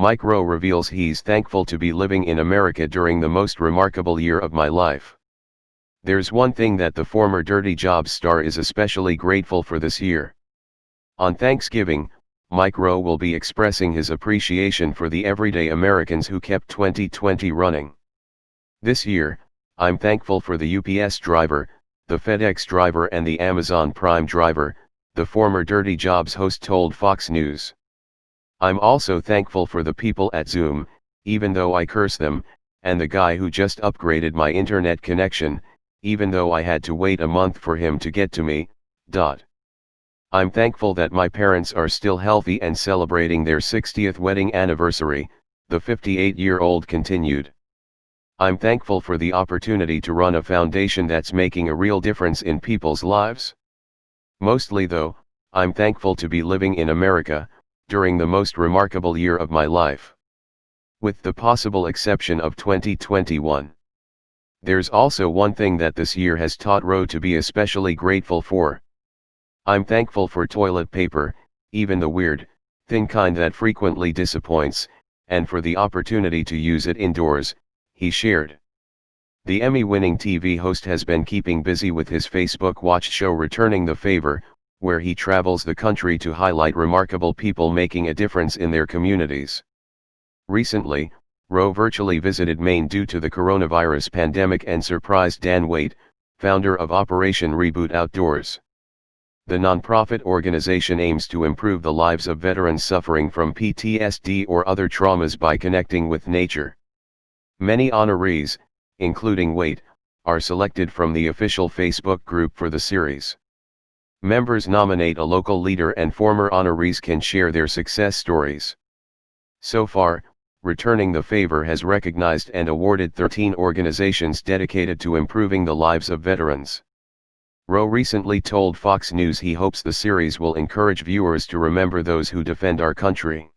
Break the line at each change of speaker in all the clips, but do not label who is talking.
Mike Rowe reveals he's thankful to be living in America during the most remarkable year of my life. There's one thing that the former Dirty Jobs star is especially grateful for this year. On Thanksgiving, Mike Rowe will be expressing his appreciation for the everyday Americans who kept 2020 running. This year, I'm thankful for the UPS driver, the FedEx driver and the Amazon Prime driver, the former Dirty Jobs host told Fox News. I'm also thankful for the people at Zoom, even though I curse them, and the guy who just upgraded my internet connection, even though I had to wait a month for him to get to me. I'm thankful that my parents are still healthy and celebrating their 60th wedding anniversary, the 58-year-old continued. I'm thankful for the opportunity to run a foundation that's making a real difference in people's lives. Mostly though, I'm thankful to be living in America, during the most remarkable year of my life. With the possible exception of 2021. There's also one thing that this year has taught Rowe to be especially grateful for. I'm thankful for toilet paper, even the weird, thin kind that frequently disappoints, and for the opportunity to use it indoors, he shared. The Emmy-winning TV host has been keeping busy with his Facebook Watch show Returning the Favor, where he travels the country to highlight remarkable people making a difference in their communities. Recently, Rowe virtually visited Maine due to the coronavirus pandemic and surprised Dan Waite, founder of Operation Reboot Outdoors. The nonprofit organization aims to improve the lives of veterans suffering from PTSD or other traumas by connecting with nature. Many honorees, including Waite, are selected from the official Facebook group for the series. Members nominate a local leader and former honorees can share their success stories. So far, Returning the Favor has recognized and awarded 13 organizations dedicated to improving the lives of veterans. Rowe recently told Fox News he hopes the series will encourage viewers to remember those who defend our country.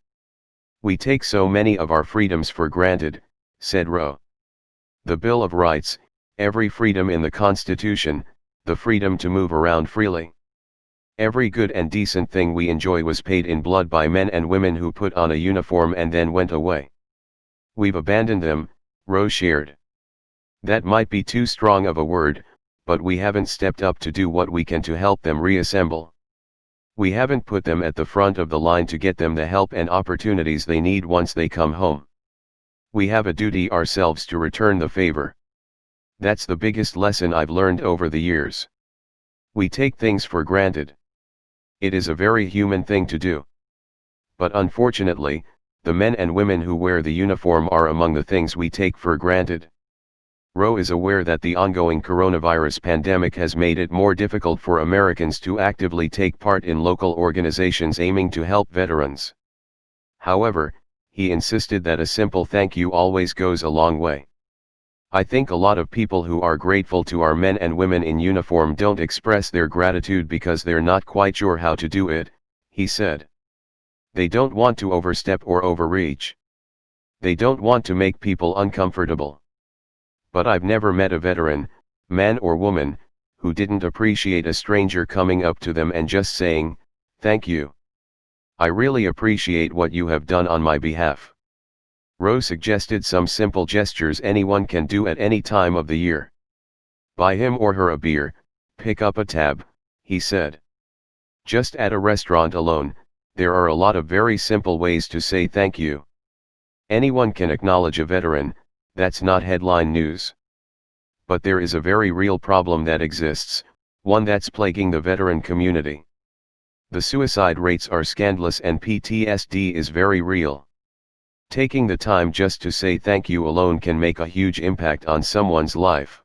We take so many of our freedoms for granted, said Rowe. The Bill of Rights, every freedom in the Constitution, the freedom to move around freely. Every good and decent thing we enjoy was paid in blood by men and women who put on a uniform and then went away. We've abandoned them, Rowe shared. That might be too strong of a word, but we haven't stepped up to do what we can to help them reassemble. We haven't put them at the front of the line to get them the help and opportunities they need once they come home. We have a duty ourselves to return the favor. That's the biggest lesson I've learned over the years. We take things for granted. It is a very human thing to do. But unfortunately, the men and women who wear the uniform are among the things we take for granted. Rowe is aware that the ongoing coronavirus pandemic has made it more difficult for Americans to actively take part in local organizations aiming to help veterans. However, he insisted that a simple thank you always goes a long way. I think a lot of people who are grateful to our men and women in uniform don't express their gratitude because they're not quite sure how to do it, he said. They don't want to overstep or overreach. They don't want to make people uncomfortable. But I've never met a veteran, man or woman, who didn't appreciate a stranger coming up to them and just saying, "Thank you. I really appreciate what you have done on my behalf." Rowe suggested some simple gestures anyone can do at any time of the year. Buy him or her a beer, pick up a tab, he said. Just at a restaurant alone, there are a lot of very simple ways to say thank you. Anyone can acknowledge a veteran, that's not headline news. But there is a very real problem that exists, one that's plaguing the veteran community. The suicide rates are scandalous and PTSD is very real. Taking the time just to say thank you alone can make a huge impact on someone's life.